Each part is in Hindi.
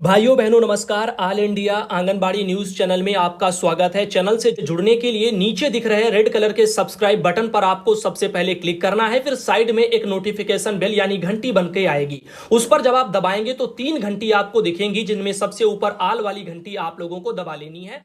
भाइयों बहनों नमस्कार। All India anganwadi news channel में आपका स्वागत है। चैनल से जुड़ने के लिए नीचे दिख रहे रेड कलर के सब्सक्राइब बटन पर आपको सबसे पहले क्लिक करना है। फिर साइड में एक नोटिफिकेशन बेल यानी घंटी बन के आएगी, उस पर जब आप दबाएंगे तो 3 घंटी आपको दिखेंगी, जिनमें सबसे ऊपर आल वाली घंटी आप लोगों को दबा लेनी है।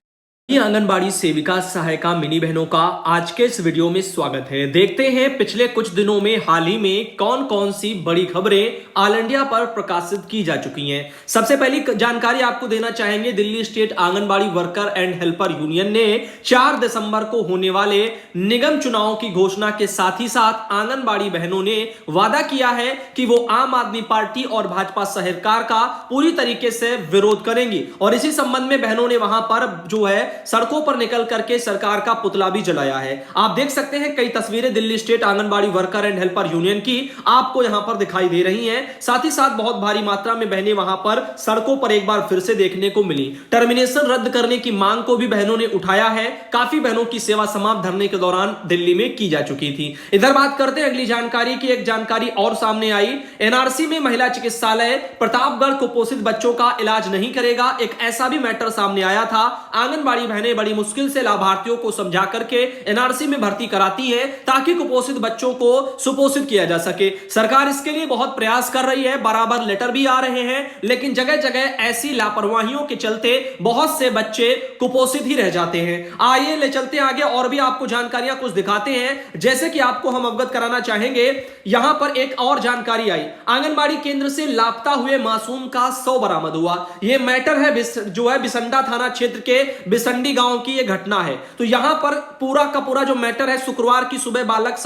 आंगनबाड़ी सेविका सहायिका मिनी बहनों का आज के इस वीडियो में स्वागत है। देखते हैं पिछले कुछ दिनों में हाल ही में कौन कौन सी बड़ी खबरें ऑल इंडिया पर प्रकाशित की जा चुकी हैं। सबसे पहली जानकारी आपको देना चाहेंगे, Delhi state anganwadi worker and helper union ने 4 दिसंबर को होने वाले निगम चुनाव की घोषणा के साथ ही साथ आंगनबाड़ी बहनों ने वादा किया है कि वो आम आदमी पार्टी और भाजपा सरकार का पूरी तरीके से विरोध करेंगी। और इसी संबंध में बहनों ने वहां पर जो है सड़कों पर निकल करके सरकार का पुतला भी जलाया है। आप देख सकते हैं कई तस्वीरें Delhi state anganwadi worker and helper union की आपको यहां पर दिखाई दे रही हैं। साथ ही साथ बहुत भारी मात्रा में बहनें वहां पर सड़कों पर एक बार फिर से देखने को मिली। टर्मिनेशन रद्द करने की मांग को भी बहनों ने उठाया है। काफी बहनों की सेवा समाप्त धरने के दौरान दिल्ली में की जा चुकी थी। इधर बात करते हैं अगली जानकारी की। एक जानकारी और सामने आई, एनआरसी में महिला चिकित्सालय प्रतापगढ़ कुपोषित बच्चों का इलाज नहीं करेगा। एक ऐसा भी मैटर सामने आया था। आंगनबाड़ी बहनें बड़ी मुश्किल से लाभार्थियों को समझा करके एनआरसी में भर्ती कराती हैं ताकि कुपोषित बच्चों को सुपोषित किया जा सके। सरकार इसके लिए बहुत प्रयास कर रही है, बराबर लेटर भी आ रहे हैं, लेकिन जगह जगह ऐसी लापरवाहियों के चलते बहुत से बच्चे कुपोषित ही रह जाते हैं। आइए ले चलते हैं आगे और भी आपको जानकारियां कुछ दिखाते हैं। जैसे कि आपको हम अवगत कराना चाहेंगे, यहां पर एक और जानकारी आई, आंगनबाड़ी केंद्र से लापता हुए मासूम का शव बरामद हुआ। यह मैटर है जो है बिसंडा थाना क्षेत्र के बिसंडी गांव की यह घटना है। तो यहां पर पूरा का पूरा जो मैटर है, शुक्रवार की सुबह बालक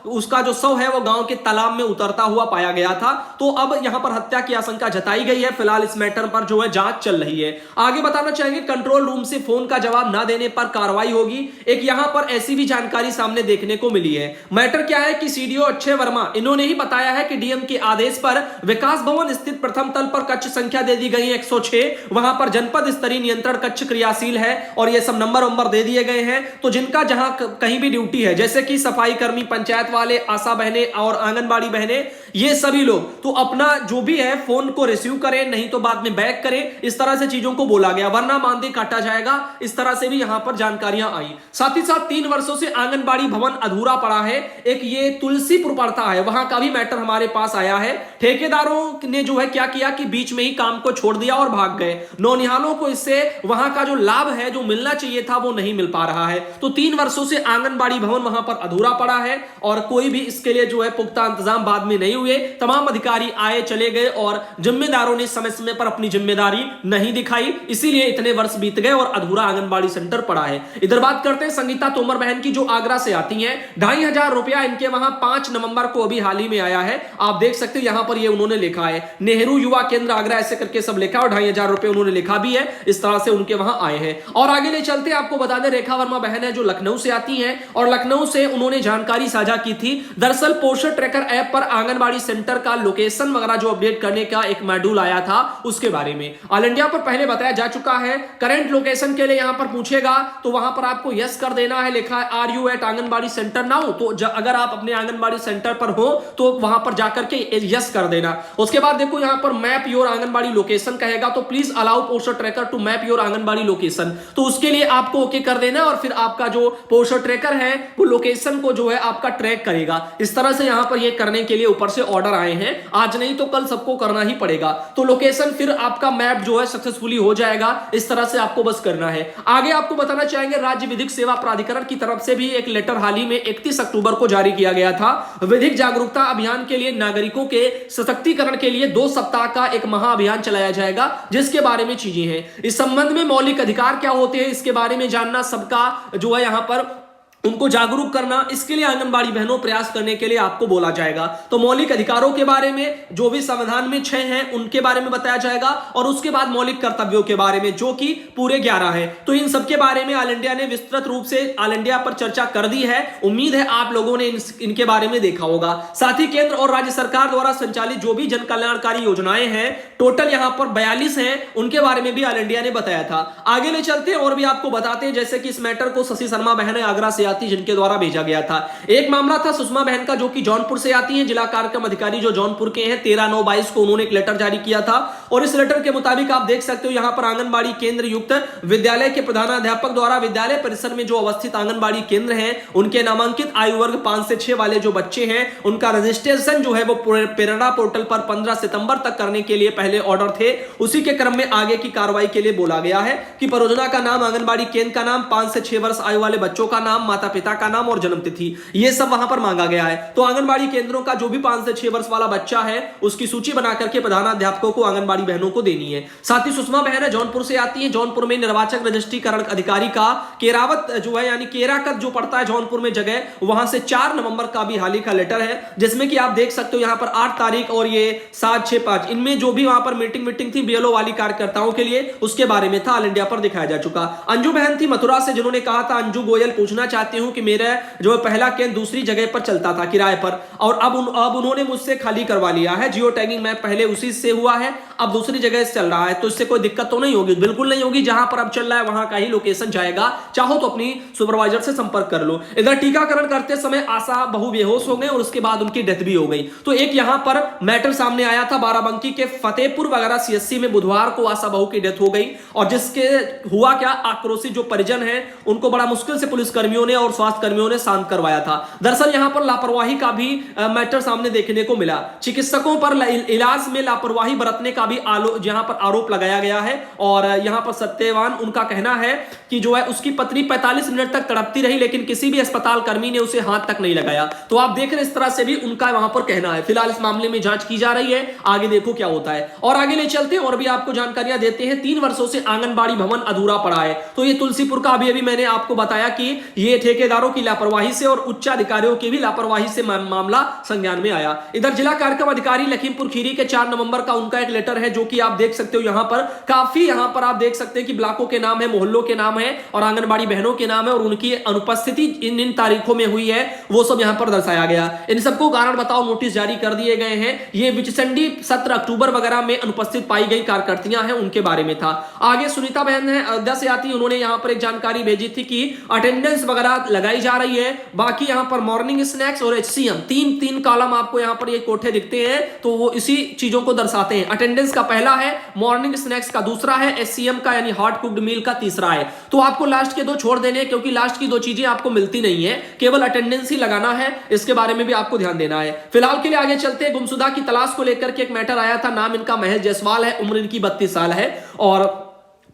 उसका जो शव है वो गांव के तालाब में उतरता हुआ पाया गया था। तो अब यहां पर हत्या की आशंका जताई गई है। फिलहाल इस मैटर पर जो है जांच चल रही है। आगे बताना चाहेंगे, कंट्रोल रूम से फोन का जवाब ना देने पर कार्रवाई होगी। एक यहां पर ऐसी भी जानकारी सामने देखने को मिली है। मैटर क्या है कि सीडीओ अक्षय वर्मा इन्होंने ही बताया है कि डीएम के आदेश पर विकास भवन स्थित प्रथम तल पर कक्ष संख्या दे दी गई 106। वहां पर जनपद स्तरीय नियंत्रण कक्ष क्रियाशील है और ये सब नंबर दे दिए गए हैं। तो जिनका जहां कहीं भी ड्यूटी है, जैसे कि सफाई कर्मी, पंचायत वाले, आशा बहनें और आंगनबाड़ी बहनें, ये सभी लोग तो अपना जो भी है फोन को रिसीव करें, नहीं तो बाद में बैक करें। इस तरह से चीजों को बोला गया, वरना मानदेय काटा जाएगा। इस तरह से भी यहां पर जानकारियां आई। साथ ही साथ 3 वर्षों से आंगनबाड़ी भवन अधूरा पड़ा है। एक ये तुलसीपुर पड़ता है, वहां का भी मैटर हमारे पास आया है। ठेकेदारों ने जो है क्या किया कि बीच में ही काम को छोड़ दिया और भाग गए। नौनिहालों को इससे वहां का जो लाभ है, जो मिलना चाहिए था, वो नहीं मिल पा रहा है। तो 3 वर्षों से आंगनबाड़ी भवन वहां पर अधूरा पड़ा है और कोई भी इसके लिए जो है पुख्ता इंतजाम बाद में नहीं हुए। तमाम अधिकारी आए चले गए और जिम्मेदारों ने समय समय पर अपनी जिम्मेदारी नहीं दिखाई, इसीलिए इतने वर्ष बीत गए और अधूरा आंगनबाड़ी सेंटर पड़ा है। इधर बात करते हैं संगीता तोमर बहन की, जो आगरा से आती हैं। 2500 रुपया इनके वहां 5 नवंबर को अभी हाल ही में आया है। आप देख सकते हैं यहां पर ये उन्होंने लिखा है, नेहरू युवा केंद्र आगरा, ऐसे करके सब लिखा और 2500 रुपए उन्होंने लिखा भी है। इस तरह से उनके वहां आए हैं। और आगे ले चलते हैं, आपको बता दें रेखा वर्मा बहन है जो लखनऊ से आती हैं और लखनऊ से उन्होंने जानकारी साझा की थी। दरअसल पोषण ट्रैकर ऐप पर आंगनबाड़ी सेंटर का लोकेशन वगैरह जो अपडेट करने का एक मॉड्यूल आया था, उसके बारे में ऑल इंडिया पर पहले बताया जा चुका है। करंट लोकेशन के लिए यहां पर पूछेगा तो वहां पर आपको यस कर देना है। लिखा है are you at anganwadi centre now, तो अगर आप अपने आंगनबाड़ी सेंटर पर हो तो वहां पर जाकर के यस कर देना। उसके बाद देखो यहां पर मैप योर आंगनबाड़ी लोकेशन कहेगा, तो please allow poster tracker to map your anganwadi location. तो उसके लिए आपको ओके कर देना और फिर आपका जो पोस्टर ट्रैकर है वो लोकेशन को जो है आपका ट्रैक करेगा। इस तरह से यहां पर ये करने के लिए ऊपर से ऑर्डर आए हैं। आज नहीं तो कल सबको करना ही पड़ेगा। तो लोकेशन फिर आपका मैप जो है सक्सेसफुली हो जाएगा। इस तरह से आपको बस करना है। आगे आपको बताना चाहेंगे, राज्य विधिक सेवा प्राधिकरण की तरफ से भी एक लेटर हाल ही में 31 अक्टूबर को जारी किया गया था। विधिक जागरूकता अभियान के लिए नागरिकों के सशक्तिकरण के लिए 2 सप्ताह का एक महाअभियान चलाया जाएगा, जिसके बारे में चीजें हैं। इस संबंध में मौलिक अधिकार क्या होते हैं, इसके बारे में जानना, सबका जो है यहां पर उनको जागरूक करना, इसके लिए आंगनबाड़ी बहनों प्रयास करने के लिए आपको बोला जाएगा। तो मौलिक अधिकारों के बारे में जो भी संविधान में 6 हैं उनके बारे में बताया जाएगा और उसके बाद मौलिक कर्तव्यों के बारे में जो कि पूरे 11 हैं। तो इन सब के बारे में ऑल इंडिया ने विस्तृत रूप से ऑल इंडिया पर चर्चा कर दी है। उम्मीद है आप लोगों ने इनके बारे में देखा होगा। साथ ही केंद्र और राज्य सरकार द्वारा संचालित जो भी जन कल्याणकारी योजनाएं हैं, टोटल यहां पर 42 हैं, उनके बारे में भी ऑल इंडिया ने बताया था। आगे ले चलते हैं और भी आपको बताते हैं, जैसे कि इस मैटर को शशि शर्मा बहन आगरा से थी जिनके द्वारा भेजा गया था। एक मामला था सुषमा बहन का, जो कि जौनपुर से आती है, जिला कार्यक्रम अधिकारी जो जौनपुर के हैं, 13/9/22 को उन्होंने एक लेटर जारी किया था और इस लेटर के मुताबिक आप देख सकते हो यहां पर आंगनबाड़ी केंद्र युक्त विद्यालय के प्रधानाध्यापक द्वारा विद्यालय परिसर में जो अवस्थित आंगनबाड़ी केंद्र हैं उनके नामांकित आयु वर्ग 5 से 6 वाले जो बच्चे हैं उनका रजिस्ट्रेशन जो है वो प्रेरणा पोर्टल पर 15 सितंबर तक करने के लिए पहले ऑर्डर थे। उसी के क्रम में आगे की कार्रवाई के लिए बोला गया है कि परियोजना का नाम, आंगनबाड़ी केंद्र का नाम, 5 से 6 वर्ष आयु वाले बच्चों का नाम, माता पिता का नाम और जन्म तिथि, ये सब वहां पर मांगा गया है। तो आंगनबाड़ी केंद्रों का जो भी 5 से 6 वर्ष वाला बच्चा है उसकी सूची बना करके प्रधानाध्यापकों को आंगनबाड़ी बहनों को देनी है। साथ ही सुषमा बहन है, जौनपुर से आती है, जौनपुर में निर्वाचक रजिस्ट्रीकरण अधिकारी का केरावत जो है यानी केराकत जो पड़ता है जौनपुर में जगह, वहां से 4 नवंबर का भी हाल ही का लेटर है जिसमें कि आप देख सकते हो यहां पर 8 तारीख और ये 7, 6, 5 इनमें जो भी वहां पर मीटिंग थी बीएलओ वाली कार्यकर्ताओं के लिए, उसके बारे में था, ऑल इंडिया पर दिखाया जा चुका। अंजू बहन थी मथुरा से, जिन्होंने कहा था, अंजू गोयल, पूछना चाहती हूं कि मेरा जो पहला केंद्र दूसरी जगह पर चलता था किराए पर और अब उन्होंने मुझसे खाली करवा लिया है, जियो टैगिंग मैप पहले उसी से हुआ है, अब दूसरी जगह से चल रहा है, तो इससे कोई दिक्कत तो नहीं होगी? बिल्कुल नहीं होगी, जहां पर अब चल रहा है वहां का ही लोकेशन जाएगा, चाहो तो अपनी सुपरवाइजर से संपर्क कर लो। इधर टीकाकरण करते समय आशा बहु बेहोश हो गए और उसके बाद उनकी डेथ भी हो गई। तो एक यहां पर मैटर सामने आया था, बाराबंकी के फतेहपुर वगैरह सीएससी में बुधवार को आशा बहु की डेथ हो गई और जिसके हुआ क्या, आक्रोशित जो परिजन है उनको बड़ा मुश्किल से पुलिस कर्मियों ने और स्वास्थ्य कर्मियों ने शांत करवाया था। दरअसल यहां पर लापरवाही का भी मैटर सामने देखने को मिला, चिकित्सकों पर इलाज में लापरवाही बरतने का भी यहां पर आरोप लगाया गया है और यहां पर सत्यवान उनका कहना है कि जो है उसकी पत्नी 45 मिनट तक तड़पती रही लेकिन किसी भी अस्पताल कर्मी ने उसे हाथ तक नहीं लगाया। तो आप देख रहे हैं इस तरह से भी उनका वहां पर कहना है। फिलहाल इस मामले में जांच की जा रही है, आगे देखो क्या होता है। और आगे ले चलते हैं और भी आपको जानकारियां देते हैं। 3 वर्षों से आंगनबाड़ी भवन अधूरा पड़ा है। तो ये तुलसीपुर का अभी मैंने आपको बताया कि ये ठेकेदारों की लापरवाही से और उच्च अधिकारियों की भी लापरवाही से मामला संज्ञान में आया। इधर जिला कार्यक्रम अधिकारी लखीमपुर खीरी के 4 नवंबर का उनका एक लेटर है जो कि आप देख सकते हो यहां पर काफी, यहां पर आप देख सकते हैं कि ब्लॉकों के नाम है, मोहल्लों के नाम है और आंगनबाड़ी बहनों के नाम है और उनकी अनुपस्थिति इन तारीखों में हुई है वो सब यहां पर दर्शाया गया। इन सबको कारण बताओ नोटिस जारी कर दिए गए हैं। ये विचचंडी 17 अक्टूबर वगैरह में अनुपस्थित पाई गई कार्यकर्तियां हैं उनके बारे में था। आगे सुनीता बहन है, अयोध्या से आती है, उन्होंने यहां पर एक जानकारी भेजी थी कि अटेंडेंस वगैरह लगाई जा रही है। बाकी यहां पर मॉर्निंग स्नैक्स और एचसीएम तीन कॉलम आपको यहां पर ये कोठे दिखते हैं तो वो इसी चीजों को दर्शाते हैं। अटेंडेंस का पहला है, मॉर्निंग स्नैक्स का दूसरा है, एचसीएम का यानी हॉट कुक्ड मील का तीसरा है। तो आपको लास्ट के 2 छोड़ देने हैं क्योंकि लास्ट की 2 चीजें आपको मिलती नहीं है, केवल अटेंडेंस ही लगाना है, इसके बारे में भी आपको ध्यान देना है। फिलहाल के लिए आगे चलते हैं। गुमशुदा की तलाश को लेकर के एक मैटर आया था, नाम इनका महेश जायसवाल है, उम्र इनकी 32 साल है और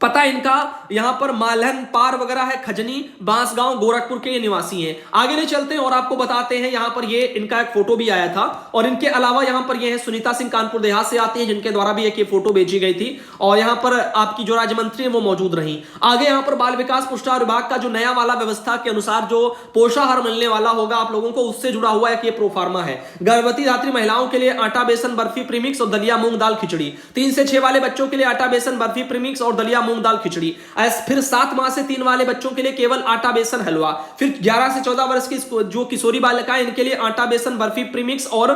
पता इनका यहां पर मालहन पार वगैरह है, खजनी बांसगांव गोरखपुर के ये निवासी हैं। आगे ले चलते हैं और आपको बताते हैं यहां पर ये इनका एक फोटो भी आया था और इनके अलावा यहां पर ये है सुनीता सिंह कानपुर देहात से आती है जिनके द्वारा भी एक ये फोटो भेजी गई थी और यहां पर आपकी जो राज्य मंत्री है वो मौजूद रही। आगे यहां पर बाल विकास पुष्टाहार विभाग का जो नया वाला व्यवस्था के अनुसार जो पोषाहार मिलने वाला होगा आप लोगों को, उससे जुड़ा हुआ एक ये प्रोफार्मा है। गर्भवती धात्री महिलाओं के लिए आटा बेसन बर्फी प्रीमिक्स और दलिया मूंग दाल खिचड़ी। 3 से 6 वाले बच्चों के लिए आटा बेसन बर्फी प्रीमिक्स और दलिया मूंग दाल खिचड़ी। फिर 7 माह से 3 वाले बच्चों के लिए केवल आटा बेसन हलवा। फिर 11 से 14 वर्ष की जो किशोरी बालिकाएं इनके लिए आटा बेसन बर्फी प्रीमिक्स और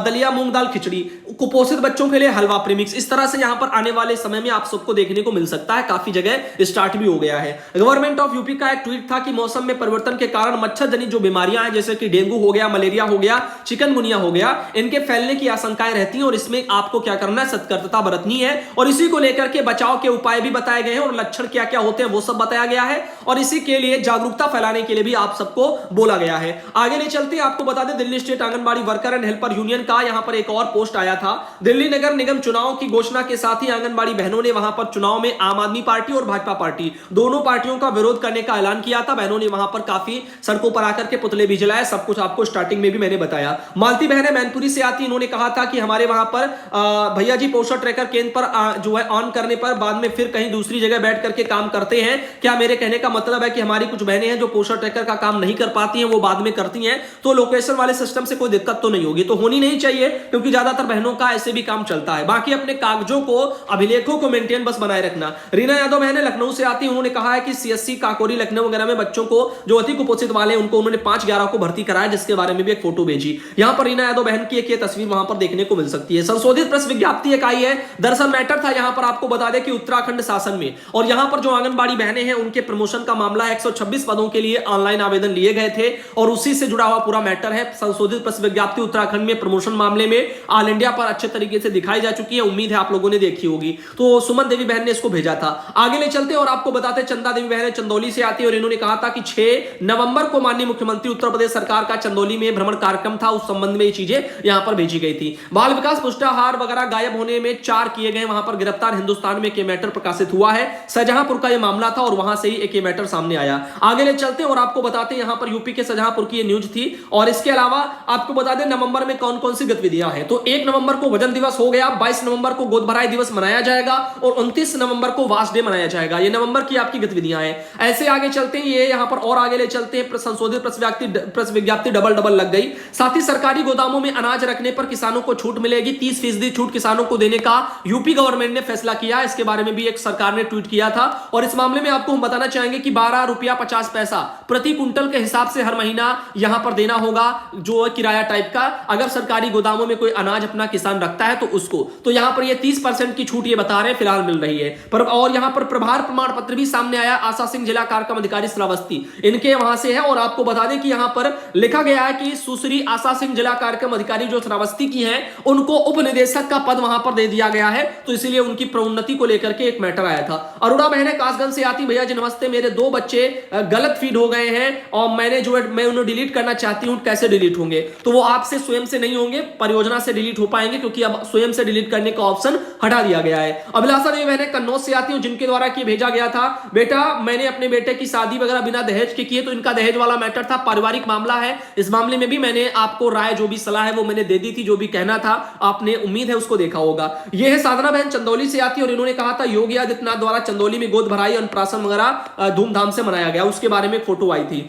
दलिया मूंग दाल खिचड़ी। कुपोषित बच्चों के लिए हलवा प्रीमिक्स। इस तरह से यहां पर आने वाले समय में आप सबको देखने को मिल सकता है, काफी जगह स्टार्ट भी हो गया है। गवर्नमेंट ऑफ यूपी का एक ट्वीट था कि मौसम में परिवर्तन के कारण मच्छर जनित जो बीमारियां हैं जैसे कि डेंगू हो गया, मलेरिया हो गया, चिकनगुनिया हो गया, इनके फैलने की आशंकाएं रहती हैं और इसमें आपको क्या करना है, सतर्कता बरतनी है और इसी को लेकर के बचाव के उपाय भी बताए गए हैं और लक्षण क्या क्या होते हैं वो सब बताया गया है और इसी के लिए जागरूकता फैलाने के लिए भी आप सबको बोला गया है। आगे ले चलते हैं, आपको बता दें Delhi state anganwadi worker and helper union का यहां पर एक और पोस्ट आया था। दिल्ली नगर निगम चुनाव की घोषणा के साथ ही आंगनबाड़ी बहनों ने वहां पर चुनाव में आम आदमी पार्टी और भाजपा पार्टी दोनों पार्टियों का विरोध करने का ऐलान किया था। बहनों ने वहां पर काफी सड़कों पर आकर के पुतले भी जलाए, सब कुछ आपको स्टार्टिंग में भी मैंने बताया। मालती बहनें मैनपुरी से आती, इन्होंने कहा था कि हमारे वहां पर भैया जी पोषण ट्रैकर केंद्र पर जो है ऑन करने पर बाद में फिर कहीं दूसरी जगह बैठ करके काम करते हैं। क्या मेरे कहने का मतलब है कि हमारी कुछ बहनें हैं जो पोषण ट्रैकर का काम नहीं कर पाती हैं, वो बाद में करती हैं, तो लोकेशन वाले सिस्टम से कोई दिक्कत तो नहीं होगी, तो होनी नहीं चाहिए क्योंकि ज्यादातर बहनों का ऐसे भी काम चलता है। बाकी अपने कागजों को, अभिलेखों को मेंटेन बस बनाए रखना। रीना यादव बहनें लखनऊ से आती, उन्होंने कहा है कि सीएससी काकोरी लखनऊ वगैरह में बच्चों को जो अति कुपोषित वाले उनको उन्होंने 5/11 को भर्ती कराया, जिसके बारे में भी एक फोटो भेजी। यहां पर रीना यादव बहन की एक तस्वीर वहां पर देखने को मिल सकती है। संशोधित प्रेस विज्ञप्ति एक आई है, दरअसल मैटर था यहां पर आपको बता दें कि उत्तराखंड शासन अनुशासन में। और यहां पर जो आंगनबाड़ी बहनें हैं उनके प्रमोशन का मामला है, 126 पदों के लिए ऑनलाइन आवेदन लिए गए थे और उसी से जुड़ा हुआ पूरा मैटर है। संशोधित प्रवेश विज्ञप्ति उत्तराखंड में प्रमोशन मामले में ऑल इंडिया पर अच्छे तरीके से दिखाई जा चुकी है, उम्मीद है आप लोगों ने देखी होगी। तो सुमन देवी बहन ने इसको भेजा था। आगे ले चलते और आपको बताते, चंदा देवी बहन चंदौली से आती है और इन्होंने कहा था कि 6 नवंबर को माननीय मुख्यमंत्री उत्तर प्रदेश सरकार का चंदौली में भ्रमण कार्यक्रम था, उस संबंध में ये चीजें यहां पर भेजी गई थी। बाल विकास पुष्टाहार वगैरह गायब होने में 4 किए गए, वहां पर गिरफ्तार हिंदुस्तान में एक मैटर प्रकाशित हुआ है। शाहजहांपुर का यह मामला था और वहां से ही एक मैटर सामने आया। आगे ले चलते और आपको बताते यहां पर यूपी के शाहजहांपुर की न्यूज थी। और इसके अलावा आपको बता दें नवंबर में कौन कौन सी गतिविधियां हैं। तो 1 नवंबर को वजन दिवस हो गया, 22 नवंबर को गोद भराई दिवस मनाया जाएगा और 29 नवंबर को वाश डे मनाया जाएगा। ये नवंबर की आपकी गतिविधियां हैं। ऐसे आगे चलते हैं, ये यहां पर और आगे ले चलते हैं। संशोधित प्रवेश विज्ञप्ति डबल लग गई। साथ ही सरकारी गोदामों में अनाज रखने पर किसानों को छूट मिलेगी, 30% छूट किसानों को देने का यूपी गवर्नमेंट ने फैसला किया। इसके बारे में भी एक सरकार ने ट्वीट किया था और इस मामले में आपको हम बताना चाहेंगे कि 12 रुपया 50 पैसा प्रति कुंटल के हिसाब से हर महीना यहां पर देना होगा, जो किराया टाइप का। अगर सरकारी गोदामों में कोई अनाज अपना किसान रखता है तो उसको, तो यहां पर ये 30% की छूट ये बता रहे हैं फिलहाल मिल रही है। पर और यहां पर प्रभार प्रमाण पत्र भी सामने आया। आशा सिंह जिला कार्यक्रम अधिकारी श्रावस्ती इनके वहां से है और आपको बता दें कि यहां पर लिखा गया है कि सुश्री आशा सिंह जिला कार्यक्रम अधिकारी जो श्रावस्ती की हैं, उनको उप निदेशक का पद वहां पर दे दिया गया है, तो इसीलिए उनकी प्रोन्नति को लेकर के एक मैटर आया था। अरुणा बहने कासगंज से आती, भैया जी नमस्ते, मेरे 2 बच्चे गलत फीड हो गए हैं और मैं उन्हें डिलीट करना चाहती हूं, कैसे डिलीट होंगे? तो वो आपसे स्वयं से नहीं होंगे, परियोजना से डिलीट हो पाएंगे, क्योंकि अब स्वयं से डिलीट करने का ऑप्शन हटा दिया गया है। अभिलाषा देवी बहने कन्नौज से आती हूं, जिनके द्वारा की भेजा गया था, बेटा मैंने अपने बेटे की शादी वगैरह बिना दहेज के किए, तो इनका दहेज वाला मैटर था, पारिवारिक मामला है। इस मामले में भी मैंने आपको राय जो भी सलाह है वो मैंने दे दी थी, जो भी कहना था आपने उम्मीद है उसको देखा होगा। यह है साधना बहन चंदौली से आती है और इन्होंने कहा था योगी आदित्यनाथ द्वारा चंदौली में गोद भराई अन्नप्राशन वगैरह धूमधाम से मनाया गया, उसके बारे में फोटो आई थी।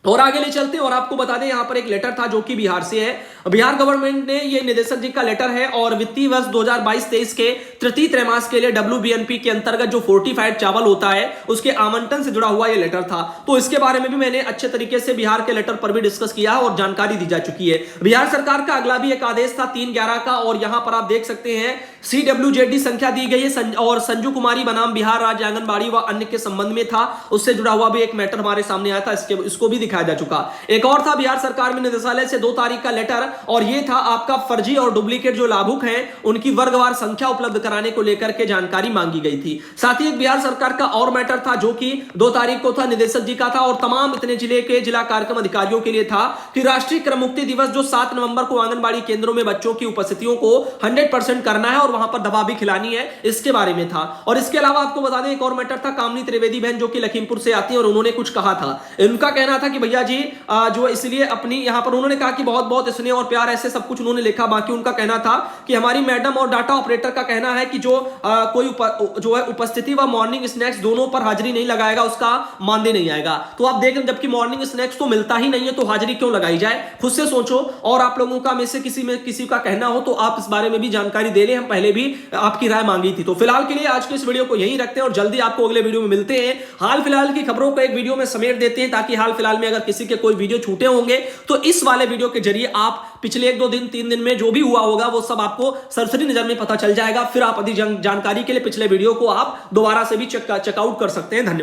और आगे ले चलते और आपको बता दें यहां पर एक लेटर था जो कि बिहार से है। बिहार गवर्नमेंट ने ये निदेशक जी का लेटर है और वित्तीय वर्ष 2022-23 के तृतीय त्रैमास के लिए WBNP के अंतर्गत जो फोर्टिफाइड चावल होता है उसके आवंटन से जुड़ा हुआ ये लेटर था। तो इसके बारे में भी मैंने अच्छे तरीके से बिहार के लेटर पर भी डिस्कस किया और जानकारी दी जा चुकी है। बिहार सरकार का अगला भी एक आदेश था 3/11 का और यहां पर आप देख सकते हैं CWJD संख्या दी गई है और संजू कुमारी बनाम बिहार राज्य आंगनबाड़ी व अन्य के संबंध में था, उससे जुड़ा हुआ भी एक मैटर हमारे सामने आया था, इसको भी दिखाया जा चुका। एक और था बिहार सरकार में निदेशालय से 2 तारीख का लेटर और यह था आपका फर्जी और डुप्लीकेट जो लाभुक हैं उनकी वर्गवार संख्या उपलब्ध कराने को लेकर के जानकारी मांगी गई थी। साथ ही एक बिहार सरकार का और मैटर था जो कि 2 तारीख को था, निदेशक जी का था और तमाम इतने जिले के जिला कार्यक्रम अधिकारियों के लिए था कि राष्ट्रीय क्रम मुक्ति दिवस जो 7 नवंबर को आंगनबाड़ी केंद्रों में बच्चों की उपस्थितियों को 100% करना है और वहां पर दवा भी खिलानी है, इसके बारे में था। और इसके अलावा आपको बता दें एक और मैटर था, कामनी त्रिवेदी बहन जो कि लखीमपुर से आती है और उन्होंने कुछ कहा था। इनका कहना था कि भैया जी जो इसलिए अपनी यहां पर उन्होंने कहा कि बहुत बहुत स्नेह और प्यार, ऐसे सब कुछ उन्होंने लिखा। बाकी उनका कहना था कि हमारी मैडम और डाटा ऑपरेटर का कहना है कि जो कोई जो है उपस्थिति व मॉर्निंग स्नैक्स दोनों पर हाजिरी नहीं लगाएगा उसका मानदेय नहीं आएगा। तो आप देख रहे हैं जबकि मॉर्निंग स्नैक्स तो मिलता ही नहीं है तो हाजिरी क्यों लगाई जाए, खुद से सोचो। और आप लोगों का में से किसी का कहना हो तो आप इस बारे में भी जानकारी दे लें, हम पहले भी आपकी राय मांगी थी। तो फिलहाल के लिए आज के इस वीडियो को यहीं रखते हैं और जल्दी आपको अगले वीडियो में मिलते हैं। हाल फिलहाल की खबरों को एक वीडियो में समेट देते हैं ताकि हाल फिलहाल में अगर किसी के कोई वीडियो छूटे होंगे तो इस वाले वीडियो के जरिए आप पिछले 1-2 दिन 3 दिन में जो भी हुआ होगा वो सब आपको सरसरी नजर में पता चल जाएगा। फिर आप अधिक जानकारी के लिए पिछले वीडियो को आप दोबारा से भी चेकआउट कर सकते हैं। धन्यवाद।